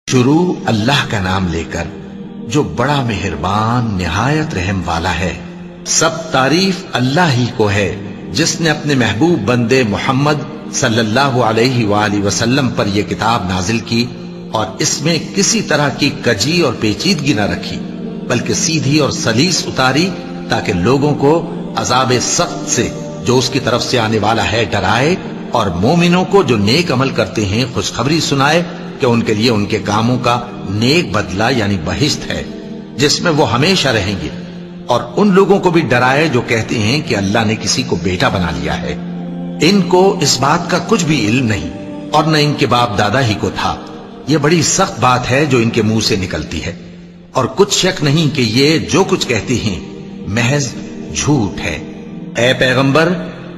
شروع اللہ کا نام لے کر جو بڑا مہربان نہایت رحم والا ہے۔ سب تعریف اللہ ہی کو ہے جس نے اپنے محبوب بندے محمد صلی اللہ علیہ وآلہ وسلم پر یہ کتاب نازل کی اور اس میں کسی طرح کی کجی اور پیچیدگی نہ رکھی، بلکہ سیدھی اور سلیس اتاری تاکہ لوگوں کو عذاب سخت سے جو اس کی طرف سے آنے والا ہے ڈرائے، اور مومنوں کو جو نیک عمل کرتے ہیں خوشخبری سنائے کہ ان کے لیے ان کے کاموں کا نیک بدلہ یعنی بہشت ہے جس میں وہ ہمیشہ رہیں گے، اور ان لوگوں کو بھی ڈرائے جو کہتے ہیں کہ اللہ نے کسی کو بیٹا بنا لیا ہے۔ ان کو اس بات کا کچھ بھی علم نہیں اور نہ ان کے باپ دادا ہی کو تھا۔ یہ بڑی سخت بات ہے جو ان کے منہ سے نکلتی ہے، اور کچھ شک نہیں کہ یہ جو کچھ کہتے ہیں محض جھوٹ ہے۔ اے پیغمبر،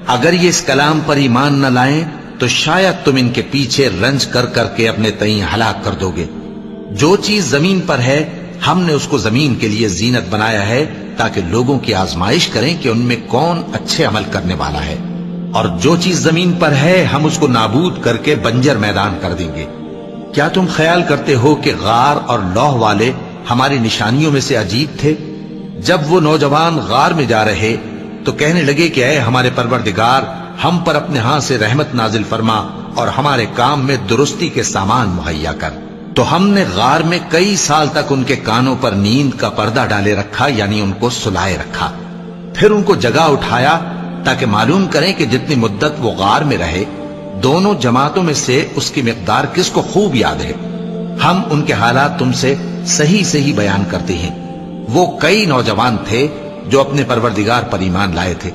اگر یہ اس کلام پر ایمان نہ لائیں تو شاید تم ان کے پیچھے رنج کر کر کے اپنے تئیں ہلاک کر دو گے۔ جو چیز زمین پر ہے ہم نے اس کو زمین کے لیے زینت بنایا ہے تاکہ لوگوں کی آزمائش کریں کہ ان میں کون اچھے عمل کرنے والا ہے، اور جو چیز زمین پر ہے ہم اس کو نابود کر کے بنجر میدان کر دیں گے۔ کیا تم خیال کرتے ہو کہ غار اور لوح والے ہماری نشانیوں میں سے عجیب تھے؟ جب وہ نوجوان غار میں جا رہے تو کہنے لگے کہ اے ہمارے پروردگار، ہم پر اپنے ہاں سے رحمت نازل فرما اور ہمارے کام میں درستی کے سامان مہیا کر۔ تو ہم نے غار میں کئی سال تک ان کے کانوں پر نیند کا پردہ ڈالے رکھا، یعنی ان کو سلائے رکھا، پھر ان کو جگہ اٹھایا تاکہ معلوم کریں کہ جتنی مدت وہ غار میں رہے دونوں جماعتوں میں سے اس کی مقدار کس کو خوب یاد ہے۔ ہم ان کے حالات تم سے صحیح صحیح بیان کرتے ہیں۔ وہ کئی نوجوان تھے جو اپنے پروردگار پر ایمان لائے تھے،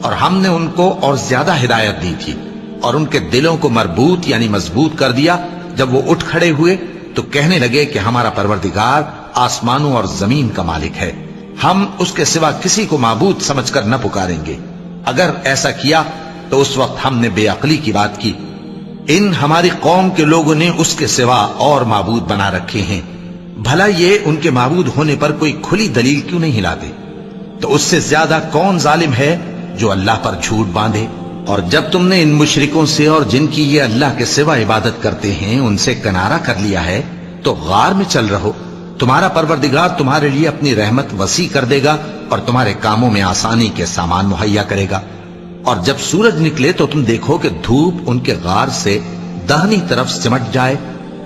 اور ہم نے ان کو اور زیادہ ہدایت دی تھی، اور ان کے دلوں کو مربوط یعنی مضبوط کر دیا۔ جب وہ اٹھ کھڑے ہوئے تو کہنے لگے کہ ہمارا پروردگار آسمانوں اور زمین کا مالک ہے، ہم اس کے سوا کسی کو معبود سمجھ کر نہ پکاریں گے۔ اگر ایسا کیا تو اس وقت ہم نے بے عقلی کی بات کی۔ ان ہماری قوم کے لوگوں نے اس کے سوا اور معبود بنا رکھے ہیں، بھلا یہ ان کے معبود ہونے پر کوئی کھلی دلیل کیوں نہیں لاتے؟ تو اس سے زیادہ کون ظالم ہے جو اللہ پر جھوٹ باندھے؟ اور جب تم نے ان مشرکوں سے اور جن کی یہ اللہ کے سوا عبادت کرتے ہیں ان سے کنارہ کر لیا ہے تو غار میں چل رہو، تمہارا پروردگار تمہارے لیے اپنی رحمت وسیع کر دے گا اور تمہارے کاموں میں آسانی کے سامان مہیا کرے گا۔ اور جب سورج نکلے تو تم دیکھو کہ دھوپ ان کے غار سے داہنی طرف سمٹ جائے،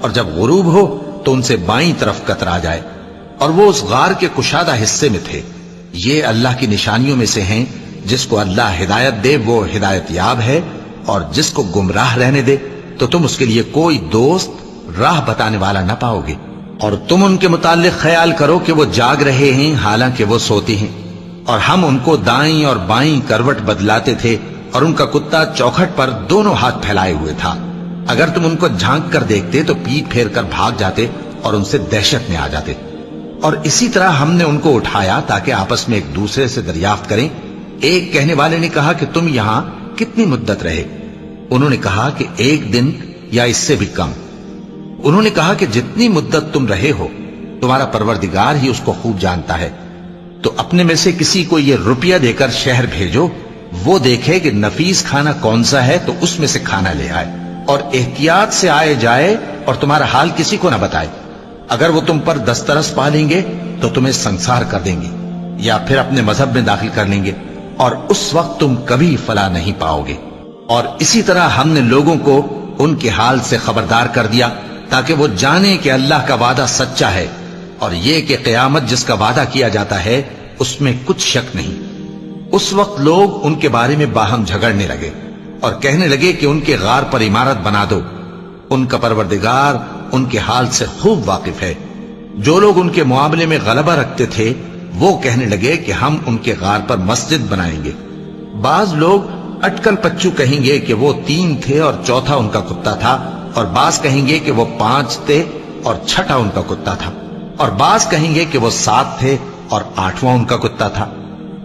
اور جب غروب ہو تو ان سے بائیں طرف کترا جائے، اور وہ اس غار کے کشادہ حصے میں تھے۔ یہ اللہ کی نشانیوں میں سے ہیں، جس کو اللہ ہدایت دے وہ ہدایت یاب ہے، اور جس کو گمراہ رہنے دے تو تم اس کے لیے کوئی دوست راہ بتانے والا نہ پاؤ گے۔ اور تم ان کے متعلق خیال کرو کہ وہ جاگ رہے ہیں حالانکہ وہ سوتے ہیں، اور ہم ان کو دائیں اور بائیں کروٹ بدلاتے تھے، اور ان کا کتا چوکھٹ پر دونوں ہاتھ پھیلائے ہوئے تھا۔ اگر تم ان کو جھانک کر دیکھتے تو پیٹ پھیر کر بھاگ جاتے اور ان سے دہشت میں آ جاتے۔ اور اسی طرح ہم نے ان کو اٹھایا تاکہ آپس میں ایک دوسرے سے دریافت کریں۔ ایک کہنے والے نے کہا کہ تم یہاں کتنی مدت رہے؟ انہوں نے کہا کہ 1 دن یا اس سے بھی کم۔ انہوں نے کہا کہ جتنی مدت تم رہے ہو تمہارا پروردگار ہی اس کو خوب جانتا ہے، تو اپنے میں سے کسی کو یہ روپیہ دے کر شہر بھیجو، وہ دیکھے کہ نفیس کھانا کون سا ہے تو اس میں سے کھانا لے آئے، اور احتیاط سے آئے جائے اور تمہارا حال کسی کو نہ بتائے۔ اگر وہ تم پر دسترس پا لیں گے تو تمہیں سنسار کر دیں گے یا پھر اپنے مذہب میں داخل کر لیں گے، اور اس وقت تم کبھی فلاح نہیں پاؤ گے۔ اور اسی طرح ہم نے لوگوں کو ان کے حال سے خبردار کر دیا تاکہ وہ جانیں کہ اللہ کا وعدہ سچا ہے، اور یہ کہ قیامت جس کا وعدہ کیا جاتا ہے اس میں کچھ شک نہیں۔ اس وقت لوگ ان کے بارے میں باہم جھگڑنے لگے اور کہنے لگے کہ ان کے غار پر عمارت بنا دو۔ ان کا پروردگار ان کے حال سے خوب واقف ہے۔ جو لوگ ان کے معاملے میں غلبہ رکھتے تھے وہ کہنے لگے کہ ہم ان کے غار پر مسجد بنائیں گے۔ بعض لوگ اٹکل پچو کہیں گے کہ وہ 3 تھے اور چوتھا ان کا کتا تھا، اور بعض کہیں گے کہ وہ 5 تھے اور چھٹا ان کا کتا تھا، اور بعض کہیں گے کہ وہ 7 تھے اور 8واں ان کا کتا تھا۔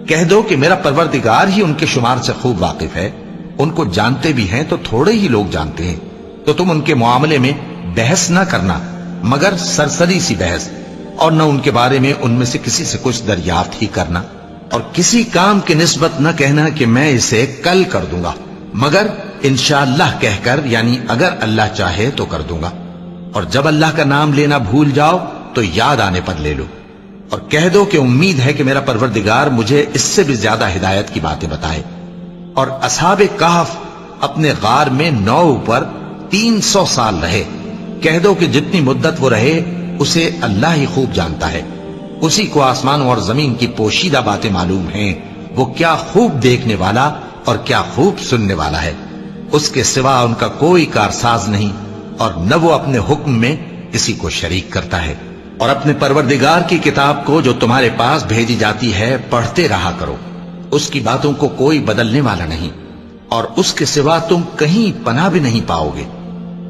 کہہ دو کہ میرا پروردگار ہی ان کے شمار سے خوب واقف ہے، ان کو جانتے بھی ہیں تو تھوڑے ہی لوگ جانتے ہیں۔ تو تم ان کے معاملے میں بحث نہ کرنا مگر سرسری سی بحث، اور نہ ان کے بارے میں ان میں سے کسی سے کچھ دریافت ہی کرنا، اور کسی کام کی نسبت نہ کہنا کہ میں اسے کل کر دوں گا، مگر انشاءاللہ کہہ کر، یعنی اگر اللہ چاہے تو کر دوں گا۔ اور جب اللہ کا نام لینا بھول جاؤ تو یاد آنے پر لے لو، اور کہہ دو کہ امید ہے کہ میرا پروردگار مجھے اس سے بھی زیادہ ہدایت کی باتیں بتائے۔ اور اصحاب کہف اپنے غار میں 9 پر 300 سال رہے۔ کہہ دو کہ جتنی مدت وہ رہے اسے اللہ ہی خوب جانتا ہے، اسی کو آسمانوں اور زمین کی پوشیدہ باتیں معلوم ہیں، وہ کیا خوب دیکھنے والا اور کیا خوب سننے والا ہے۔ اس کے سوا ان کا کوئی کارساز نہیں، اور نہ وہ اپنے حکم میں کسی کو شریک کرتا ہے۔ اور اپنے پروردگار کی کتاب کو جو تمہارے پاس بھیجی جاتی ہے پڑھتے رہا کرو، اس کی باتوں کو کوئی بدلنے والا نہیں، اور اس کے سوا تم کہیں پناہ بھی نہیں پاؤ گے۔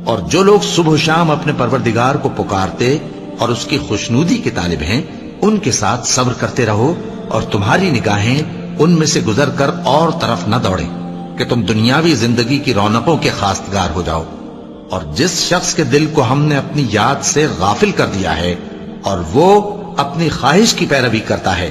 اور جو لوگ صبح و شام اپنے پروردگار کو پکارتے اور اس کی خوشنودی کے طالب ہیں، ان کے ساتھ صبر کرتے رہو، اور تمہاری نگاہیں ان میں سے گزر کر اور طرف نہ دوڑیں کہ تم دنیاوی زندگی کی رونقوں کے خواستگار ہو جاؤ۔ اور جس شخص کے دل کو ہم نے اپنی یاد سے غافل کر دیا ہے اور وہ اپنی خواہش کی پیروی کرتا ہے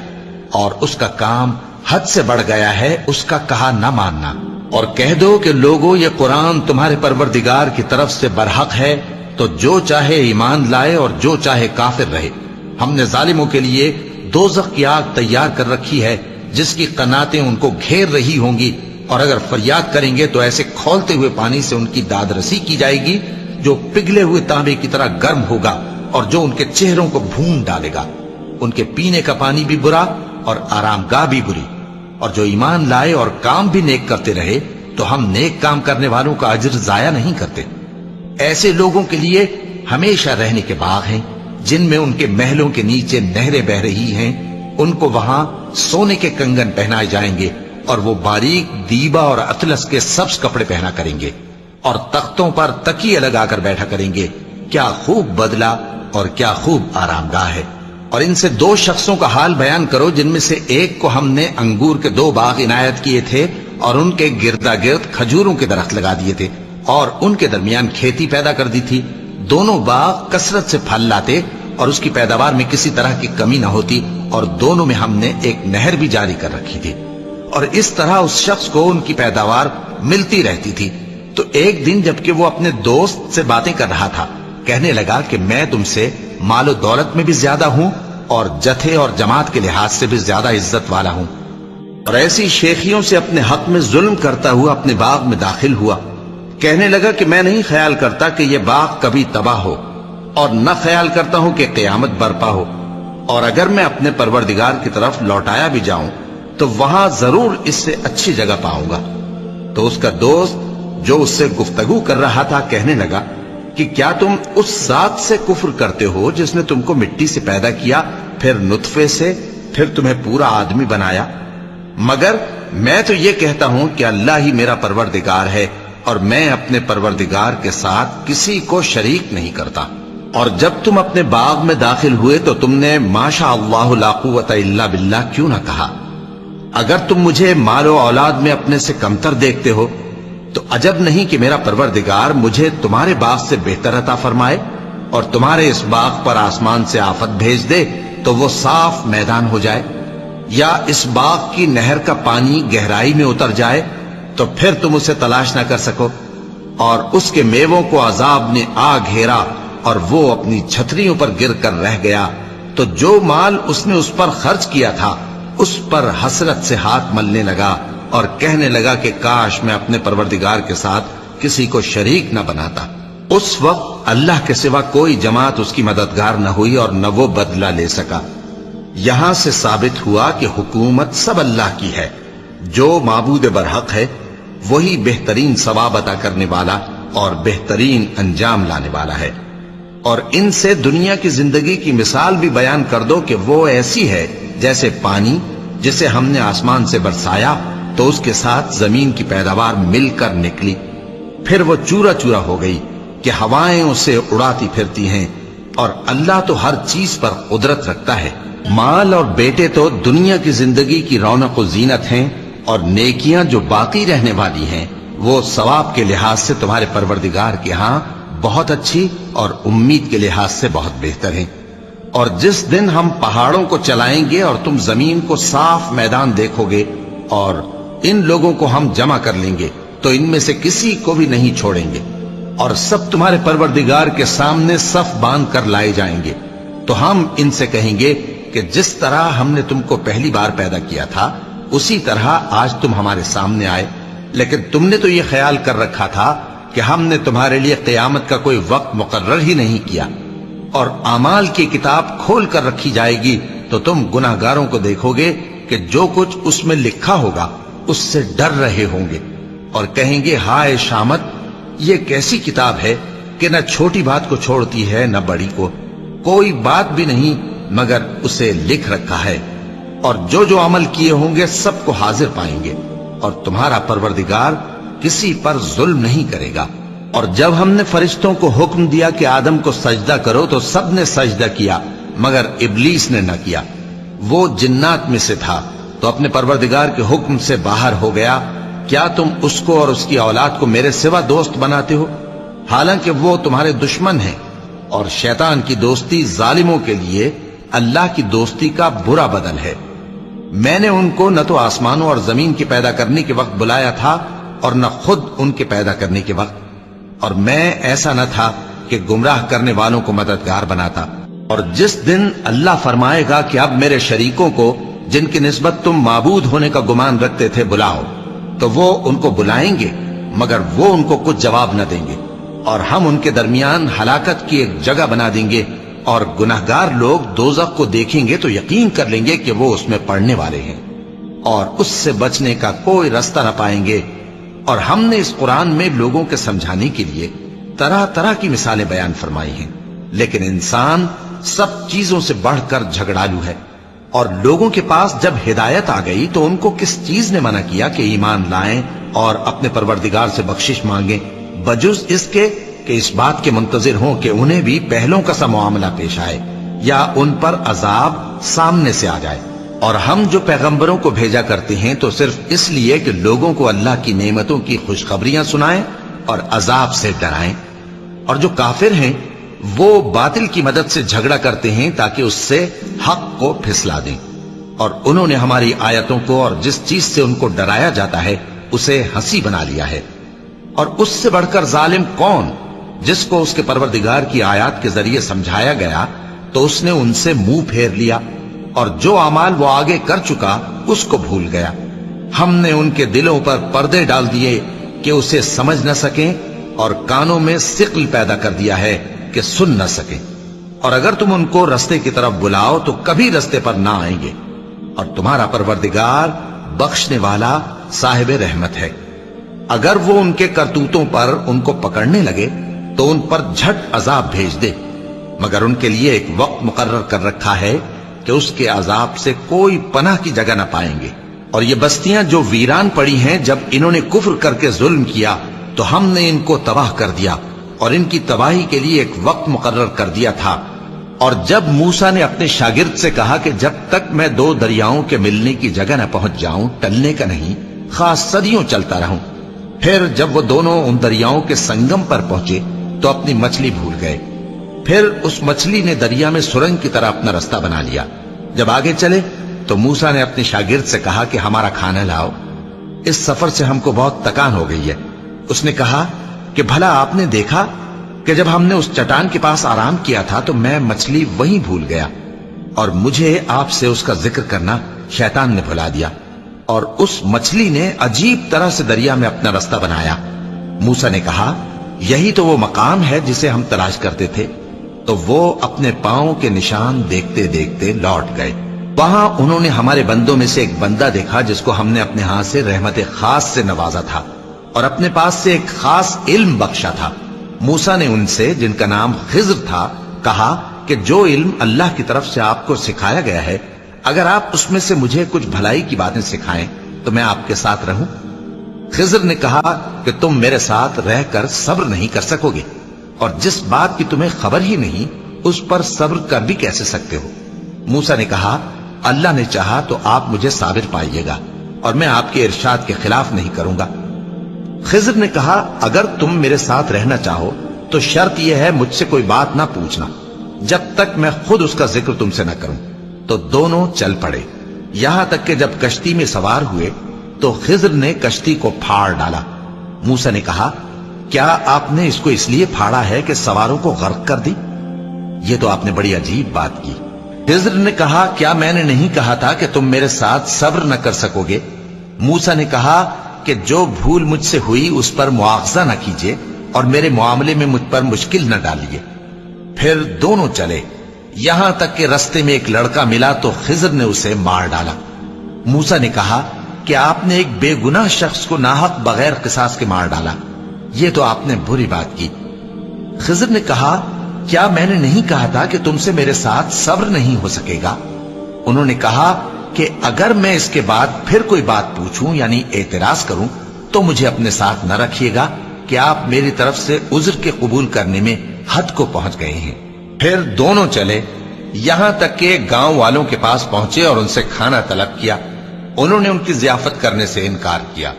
اور اس کا کام حد سے بڑھ گیا ہے، اس کا کہا نہ ماننا۔ اور کہہ دو کہ لوگو یہ قرآن تمہارے پروردگار کی طرف سے برحق ہے، تو جو چاہے ایمان لائے اور جو چاہے کافر رہے۔ ہم نے ظالموں کے لیے دوزخ کی آگ تیار کر رکھی ہے جس کی قناتیں ان کو گھیر رہی ہوں گی، اور اگر فریاد کریں گے تو ایسے کھولتے ہوئے پانی سے ان کی داد رسی کی جائے گی جو پگھلے ہوئے تانبے کی طرح گرم ہوگا اور جو ان کے چہروں کو بھون ڈالے گا۔ ان کے پینے کا پانی بھی برا اور آرام گاہ بھی بری۔ اور جو ایمان لائے اور کام بھی نیک کرتے رہے تو ہم نیک کام کرنے والوں کا اجر ضائع نہیں کرتے۔ ایسے لوگوں کے لیے ہمیشہ رہنے کے باغ ہیں جن میں ان کے محلوں کے نیچے نہریں بہ رہی ہیں، ان کو وہاں سونے کے کنگن پہنائے جائیں گے، اور وہ باریک دیبا اور اطلس کے سبز کپڑے پہنا کریں گے، اور تختوں پر تکیے لگا کر بیٹھا کریں گے۔ کیا خوب بدلہ اور کیا خوب آرام گاہ ہے۔ اور ان سے 2 شخصوں کا حال بیان کرو جن میں سے ایک کو ہم نے انگور کے 2 باغ عنایت کیے تھے اور ان کے گردا گرد کھجوروں کے درخت لگا دیے تھے اور ان کے درمیان کھیتی پیدا کر دی تھی۔ دونوں باغ کثرت سے پھل لاتے اور اس کی پیداوار میں کسی طرح کی کمی نہ ہوتی، اور دونوں میں ہم نے ایک نہر بھی جاری کر رکھی تھی، اور اس طرح اس شخص کو ان کی پیداوار ملتی رہتی تھی۔ تو ایک دن جبکہ وہ اپنے دوست سے باتیں کر رہا تھا، کہنے لگا کہ میں تم سے مال و دولت میں بھی زیادہ ہوں اور جتھے اور جماعت کے لحاظ سے بھی زیادہ عزت والا ہوں، اور ایسی شیخیوں سے اپنے حق میں ظلم کرتا ہوا اپنے باغ میں داخل ہوا۔ کہنے لگا کہ میں نہیں خیال کرتا کہ یہ باغ کبھی تباہ ہو، اور نہ خیال کرتا ہوں کہ قیامت برپا ہو، اور اگر میں اپنے پروردگار کی طرف لوٹایا بھی جاؤں تو وہاں ضرور اس سے اچھی جگہ پاؤں گا۔ تو اس کا دوست جو اس سے گفتگو کر رہا تھا کہنے لگا کہ کیا تم اس ذات سے کفر کرتے ہو جس نے تم کو مٹی سے پیدا کیا، پھر نطفے سے، پھر تمہیں پورا آدمی بنایا؟ مگر میں تو یہ کہتا ہوں کہ اللہ ہی میرا پروردگار ہے، اور میں اپنے پروردگار کے ساتھ کسی کو شریک نہیں کرتا۔ اور جب تم اپنے باغ میں داخل ہوئے تو تم نے ماشاء اللہ لا قوت الا باللہ کیوں نہ کہا؟ اگر تم مجھے مال و اولاد میں اپنے سے کمتر دیکھتے ہو تو عجب نہیں کہ میرا پروردگار مجھے تمہارے باغ سے بہتر عطا فرمائے، اور تمہارے اس باغ پر آسمان سے آفت بھیج دے تو وہ صاف میدان ہو جائے، یا اس باغ کی نہر کا پانی گہرائی میں اتر جائے تو پھر تم اسے تلاش نہ کر سکو، اور اس کے میووں کو عذاب نے آ گھیرا اور وہ اپنی چھتریوں پر گر کر رہ گیا، تو جو مال اس نے اس پر خرچ کیا تھا اس پر حسرت سے ہاتھ ملنے لگا اور کہنے لگا کہ کاش میں اپنے پروردگار کے ساتھ کسی کو شریک نہ بناتا۔ اس وقت اللہ کے سوا کوئی جماعت اس کی مددگار نہ ہوئی اور نہ وہ بدلہ لے سکا۔ یہاں سے ثابت ہوا کہ حکومت سب اللہ کی ہے، جو معبود برحق ہے وہی بہترین ثواب عطا کرنے والا اور بہترین انجام لانے والا ہے۔ اور ان سے دنیا کی زندگی کی مثال بھی بیان کر دو کہ وہ ایسی ہے جیسے پانی جسے ہم نے آسمان سے برسایا تو اس کے ساتھ زمین کی پیداوار مل کر نکلی، پھر وہ چورا چورا ہو گئی کہ ہوائیں اسے اڑاتی پھرتی ہیں، اور اللہ تو ہر چیز پر قدرت رکھتا ہے۔ مال اور بیٹے تو دنیا کی زندگی کی رونق و زینت ہیں، اور نیکیاں جو باقی رہنے والی ہیں وہ ثواب کے لحاظ سے تمہارے پروردگار کے ہاں بہت اچھی اور امید کے لحاظ سے بہت بہتر ہیں۔ اور جس دن ہم پہاڑوں کو چلائیں گے اور تم زمین کو صاف میدان دیکھو گے اور ان لوگوں کو ہم جمع کر لیں گے تو ان میں سے کسی کو بھی نہیں چھوڑیں گے، اور سب تمہارے پروردگار کے سامنے صف باندھ کر لائے جائیں گے، تو ہم ان سے کہیں گے کہ جس طرح ہم نے تم کو پہلی بار پیدا کیا تھا اسی طرح آج تم ہمارے سامنے آئے، لیکن تم نے تو یہ خیال کر رکھا تھا کہ ہم نے تمہارے لیے قیامت کا کوئی وقت مقرر ہی نہیں کیا، اور اعمال کی کتاب کھول کر رکھی جائے گی تو تم گناہگاروں کو دیکھو گے کہ جو کچھ اس میں لکھا ہوگا اس سے ڈر رہے ہوں گے، اور کہیں گے ہائے شامت، یہ کیسی کتاب ہے کہ نہ چھوٹی بات کو چھوڑتی ہے نہ بڑی کو، کوئی بات بھی نہیں مگر اسے لکھ رکھا ہے، اور جو جو عمل کیے ہوں گے سب کو حاضر پائیں گے، اور تمہارا پروردگار کسی پر ظلم نہیں کرے گا۔ اور جب ہم نے فرشتوں کو حکم دیا کہ آدم کو سجدہ کرو تو سب نے سجدہ کیا مگر ابلیس نے نہ کیا، وہ جنات میں سے تھا تو اپنے پروردگار کے حکم سے باہر ہو گیا۔ کیا تم اس کو اور اس کی اولاد کو میرے سوا دوست بناتے ہو، حالانکہ وہ تمہارے دشمن ہیں، اور شیطان کی دوستی ظالموں کے لیے اللہ کی دوستی کا برا بدل ہے۔ میں نے ان کو نہ تو آسمانوں اور زمین کے پیدا کرنے کے وقت بلایا تھا اور نہ خود ان کے پیدا کرنے کے وقت، اور میں ایسا نہ تھا کہ گمراہ کرنے والوں کو مددگار بناتا۔ اور جس دن اللہ فرمائے گا کہ اب میرے شریکوں کو جن کی نسبت تم معبود ہونے کا گمان رکھتے تھے بلاؤ، تو وہ ان کو بلائیں گے مگر وہ ان کو کچھ جواب نہ دیں گے، اور ہم ان کے درمیان ہلاکت کی ایک جگہ بنا دیں گے، اور گناہگار لوگ دوزخ کو دیکھیں گے تو یقین کر لیں گے کہ وہ اس میں پڑنے والے ہیں، اور اس سے بچنے کا کوئی راستہ نہ پائیں گے۔ اور ہم نے اس قرآن میں لوگوں کے سمجھانے کے لیے طرح طرح کی مثالیں بیان فرمائی ہیں، لیکن انسان سب چیزوں سے بڑھ کر جھگڑالو ہے، اور لوگوں کے پاس جب ہدایت آ گئی تو ان کو کس چیز نے منع کیا کہ ایمان لائیں اور اپنے پروردگار سے بخشش مانگیں، بجز اس کے کہ اس بات کے منتظر ہوں کہ انہیں بھی پہلوں کا سا معاملہ پیش آئے یا ان پر عذاب سامنے سے آ جائے۔ اور ہم جو پیغمبروں کو بھیجا کرتے ہیں تو صرف اس لیے کہ لوگوں کو اللہ کی نعمتوں کی خوشخبریاں سنائیں اور عذاب سے ڈرائیں، اور جو کافر ہیں وہ باطل کی مدد سے جھگڑا کرتے ہیں تاکہ اس سے حق کو پھسلا دیں، اور انہوں نے ہماری آیتوں کو اور جس چیز سے ان کو ڈرایا جاتا ہے اسے ہنسی بنا لیا ہے۔ اور اس سے بڑھ کر ظالم کون، جس کو اس کے پروردگار کی آیات کے ذریعے سمجھایا گیا تو اس نے ان سے منہ پھیر لیا، اور جو اعمال وہ آگے کر چکا اس کو بھول گیا۔ ہم نے ان کے دلوں پر پردے ڈال دیے کہ اسے سمجھ نہ سکیں، اور کانوں میں ثقل پیدا کر دیا ہے کہ سن نہ سکیں، اور اگر تم ان کو رستے کی طرف بلاؤ تو کبھی رستے پر نہ آئیں گے، اور تمہارا پروردگار بخشنے والا صاحب رحمت ہے۔ اگر وہ ان کے کرتوتوں پر ان کو پکڑنے لگے تو ان پر جھٹ عذاب بھیج دے، مگر ان کے لیے ایک وقت مقرر کر رکھا ہے کہ اس کے عذاب سے کوئی پناہ کی جگہ نہ پائیں گے۔ اور یہ بستیاں جو ویران پڑی ہیں، جب انہوں نے کفر کر کے ظلم کیا تو ہم نے ان کو تباہ کر دیا، اور ان کی تباہی کے لیے ایک وقت مقرر کر دیا تھا۔ اور جب موسیٰ نے اپنے شاگرد سے کہا کہ جب تک میں دو دریاؤں کے ملنے کی جگہ نہ پہنچ جاؤں ٹلنے کا نہیں، خاص صدیوں چلتا رہوں، پھر جب وہ دونوں ان دریاؤں کے سنگم پر پہنچے تو اپنی مچھلی بھول گئے، پھر اس مچھلی نے دریا میں سرنگ کی طرح اپنا راستہ بنا لیا۔ جب آگے چلے تو موسیٰ نے اپنے شاگرد سے کہا کہ ہمارا کھانا لاؤ، اس سفر سے ہم کو بہت تکان ہو گئی ہے۔ اس نے کہا کہ بھلا آپ نے دیکھا کہ جب ہم نے اس چٹان کے پاس آرام کیا تھا تو میں مچھلی وہیں بھول گیا، اور مجھے آپ سے اس کا ذکر کرنا شیطان نے بھلا دیا، اور اس مچھلی نے عجیب طرح سے دریا میں اپنا راستہ بنایا۔ موسیٰ نے کہا یہی تو وہ مقام ہے جسے ہم تلاش کرتے تھے، تو وہ اپنے پاؤں کے نشان دیکھتے دیکھتے لوٹ گئے۔ وہاں انہوں نے ہمارے بندوں میں سے ایک بندہ دیکھا جس کو ہم نے اپنے ہاتھ سے رحمت خاص سے نوازا تھا اور اپنے پاس سے ایک خاص علم بخشا تھا۔ موسیٰ نے ان سے جن کا نام خضر تھا کہا کہ جو علم اللہ کی طرف سے آپ کو سکھایا گیا ہے، اگر آپ اس میں سے مجھے کچھ بھلائی کی باتیں سکھائیں تو میں آپ کے ساتھ رہوں۔ خضر نے کہا کہ تم میرے ساتھ رہ کر صبر نہیں کر سکو گے، اور جس بات کی تمہیں خبر ہی نہیں اس پر صبر کر بھی کیسے سکتے ہو؟ موسیٰ نے کہا اللہ نے چاہا تو آپ مجھے صابر پائیے گا، اور میں آپ کے ارشاد کے خلاف نہیں کروں گا۔ خضر نے کہا اگر تم میرے ساتھ رہنا چاہو تو شرط یہ ہے مجھ سے کوئی بات نہ پوچھنا جب تک میں خود اس کا ذکر تم سے نہ کروں۔ تو دونوں چل پڑے، یہاں تک کہ جب کشتی میں سوار ہوئے تو خضر نے کشتی کو پھاڑ ڈالا۔ موسیٰ نے کہا کیا آپ نے اس کو اس لیے پھاڑا ہے کہ سواروں کو غرق کر دی؟ یہ تو آپ نے بڑی عجیب بات کی۔ خضر نے کہا کیا میں نے نہیں کہا تھا کہ تم میرے ساتھ صبر نہ کر سکو گے؟ موسیٰ نے کہا کہ جو بھول مجھ سے ہوئی اس پر مواخذہ نہ کیجیے اور میرے معاملے میں مجھ پر مشکل نہ ڈالیے۔ پھر دونوں چلے، یہاں تک کہ رستے میں ایک لڑکا ملا تو خضر نے اسے مار ڈالا۔ موسیٰ نے کہا کہ آپ نے ایک بے گناہ شخص کو ناحق بغیر قصاص کے مار ڈالا، یہ تو آپ نے بری بات کی۔ خضر نے کہا کیا میں نے نہیں کہا تھا کہ تم سے میرے ساتھ صبر نہیں ہو سکے گا؟ انہوں نے کہا کہ اگر میں اس کے بعد پھر کوئی بات پوچھوں یعنی اعتراض کروں تو مجھے اپنے ساتھ نہ رکھیے گا کہ آپ میری طرف سے عذر کے قبول کرنے میں حد کو پہنچ گئے ہیں۔ پھر دونوں چلے، یہاں تک کہ گاؤں والوں کے پاس پہنچے اور ان سے کھانا طلب کیا۔ انہوں نے ان کی ضیافت کرنے سے انکار کیا۔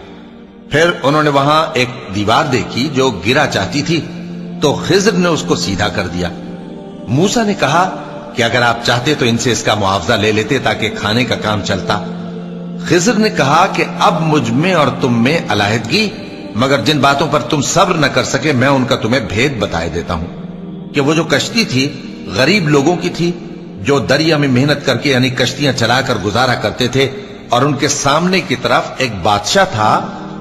پھر انہوں نے وہاں ایک دیوار دیکھی جو گرا چاہتی تھی تو خضر نے اس کو سیدھا کر دیا۔ موسیٰ نے کہا کہ اگر آپ چاہتے تو ان سے اس کا معاوضہ لے لیتے تاکہ کھانے کا کام چلتا۔ خضر نے کہا کہ اب مجھ میں اور تم میں علیحدگی، مگر جن باتوں پر تم صبر نہ کر سکے میں ان کا تمہیں بھید بتائے دیتا ہوں کہ وہ جو کشتی تھی غریب لوگوں کی تھی جو دریا میں محنت کر کے یعنی کشتیاں چلا کر گزارا کرتے تھے، اور ان کے سامنے کی طرف ایک بادشاہ تھا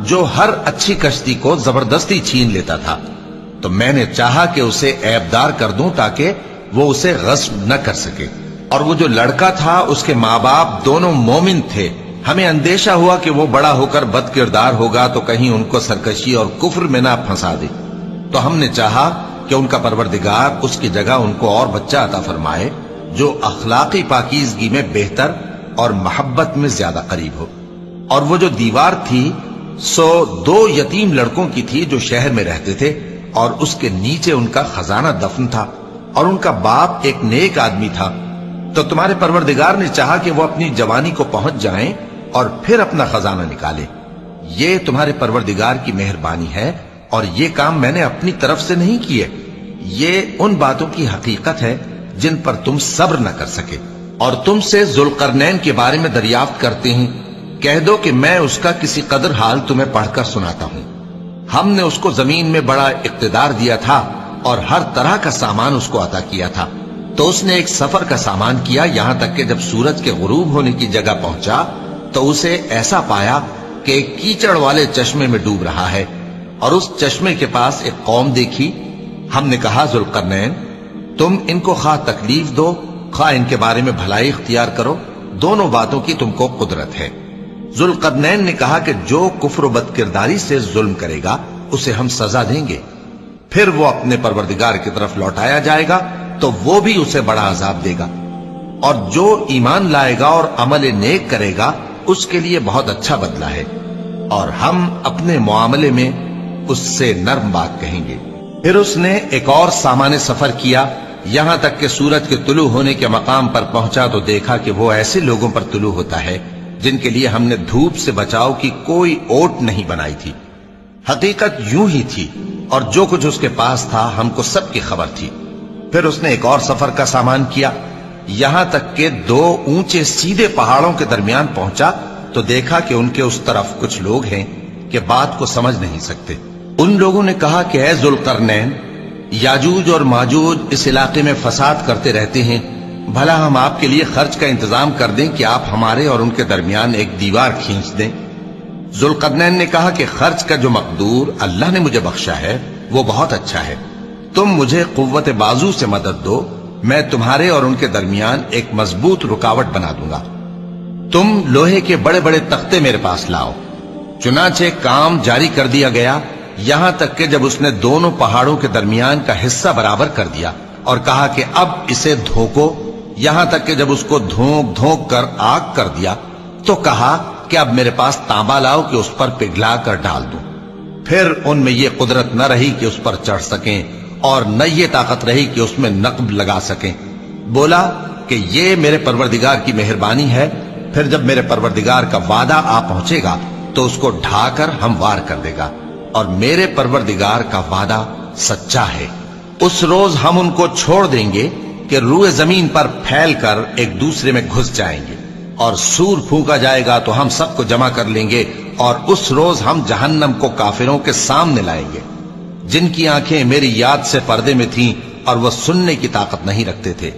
جو ہر اچھی کشتی کو زبردستی چھین لیتا تھا، تو میں نے چاہا کہ اسے عیبدار کر دوں تاکہ وہ اسے غصب نہ کر سکے۔ اور وہ جو لڑکا تھا اس کے ماں باپ دونوں مومن تھے، ہمیں اندیشہ ہوا کہ وہ بڑا ہو کر بد کردار ہوگا تو کہیں ان کو سرکشی اور کفر میں نہ پھنسا دے، تو ہم نے چاہا کہ ان کا پروردگار اس کی جگہ ان کو اور بچہ عطا فرمائے جو اخلاقی پاکیزگی میں بہتر اور محبت میں زیادہ قریب ہو۔ اور وہ جو دیوار تھی سو 2 یتیم لڑکوں کی تھی جو شہر میں رہتے تھے، اور اس کے نیچے ان کا خزانہ دفن تھا، اور ان کا باپ ایک نیک آدمی تھا۔ تو تمہارے پروردگار نے چاہا کہ وہ اپنی جوانی کو پہنچ جائیں اور پھر اپنا خزانہ نکالے۔ یہ تمہارے پروردگار کی مہربانی ہے، اور یہ کام میں نے اپنی طرف سے نہیں کیے، یہ ان باتوں کی حقیقت ہے جن پر تم صبر نہ کر سکے۔ اور تم سے ذوالقرنین کے بارے میں دریافت کرتے ہیں، کہہ دو کہ میں اس کا کسی قدر حال تمہیں پڑھ کر سناتا ہوں۔ ہم نے اس کو زمین میں بڑا اقتدار دیا تھا اور ہر طرح کا سامان اس کو عطا کیا تھا، تو اس نے ایک سفر کا سامان کیا، یہاں تک کہ جب سورج کے غروب ہونے کی جگہ پہنچا تو اسے ایسا پایا کہ ایک کیچڑ والے چشمے میں ڈوب رہا ہے، اور اس چشمے کے پاس ایک قوم دیکھی۔ ہم نے کہا ذوالقرنین تم ان کو خواہ تکلیف دو خواہ ان کے بارے میں بھلائی اختیار کرو، دونوں باتوں کی تم کو قدرت ہے۔ ذوالقرنین نے کہا کہ جو کفر و بد کرداری سے ظلم کرے گا اسے ہم سزا دیں گے، پھر وہ اپنے پروردگار کی طرف لوٹایا جائے گا تو وہ بھی اسے بڑا عذاب دے گا، اور جو ایمان لائے گا اور عمل نیک کرے گا اس کے لیے بہت اچھا بدلہ ہے، اور ہم اپنے معاملے میں اس سے نرم بات کہیں گے۔ پھر اس نے ایک اور سامان سفر کیا، یہاں تک کہ سورج کے طلوع ہونے کے مقام پر پہنچا تو دیکھا کہ وہ ایسے لوگوں پر طلوع ہوتا ہے جن کے لیے ہم نے دھوپ سے بچاؤ کی کوئی اوٹ نہیں بنائی تھی۔ حقیقت یوں ہی تھی، اور جو کچھ اس کے پاس تھا ہم کو سب کی خبر تھی۔ پھر اس نے ایک اور سفر کا سامان کیا، یہاں تک کہ 2 اونچے سیدھے پہاڑوں کے درمیان پہنچا تو دیکھا کہ ان کے اس طرف کچھ لوگ ہیں کہ بات کو سمجھ نہیں سکتے۔ ان لوگوں نے کہا کہ اے ذوالقرنین، یاجوج اور ماجوج اس علاقے میں فساد کرتے رہتے ہیں، بھلا ہم آپ کے لیے خرچ کا انتظام کر دیں کہ آپ ہمارے اور ان کے درمیان ایک دیوار کھینچ دیں۔ ذوالقرنین نے کہا کہ خرچ کا جو مقدور اللہ نے مجھے بخشا ہے وہ بہت اچھا ہے، تم مجھے قوت بازو سے مدد دو، میں تمہارے اور ان کے درمیان ایک مضبوط رکاوٹ بنا دوں گا۔ تم لوہے کے بڑے بڑے تختے میرے پاس لاؤ۔ چنانچہ کام جاری کر دیا گیا، یہاں تک کہ جب اس نے دونوں پہاڑوں کے درمیان کا حصہ برابر کر دیا اور کہا کہ اب اسے دھوکو، یہاں تک کہ جب اس کو دھونک دھونک کر آگ کر دیا تو کہا کہ اب میرے پاس تانبا لاؤ کہ اس پر پگھلا کر ڈال دوں۔ پھر ان میں یہ قدرت نہ رہی کہ اس پر چڑھ سکیں، اور نہ یہ طاقت رہی کہ اس میں نقب لگا سکیں۔ بولا کہ یہ میرے پروردگار کی مہربانی ہے، پھر جب میرے پروردگار کا وعدہ آ پہنچے گا تو اس کو ڈھا کر ہموار کر دے گا، اور میرے پروردگار کا وعدہ سچا ہے۔ اس روز ہم ان کو چھوڑ دیں گے کہ روئے زمین پر پھیل کر ایک دوسرے میں گھس جائیں گے، اور سور پھونکا جائے گا تو ہم سب کو جمع کر لیں گے، اور اس روز ہم جہنم کو کافروں کے سامنے لائیں گے۔ جن کی آنکھیں میری یاد سے پردے میں تھیں اور وہ سننے کی طاقت نہیں رکھتے تھے۔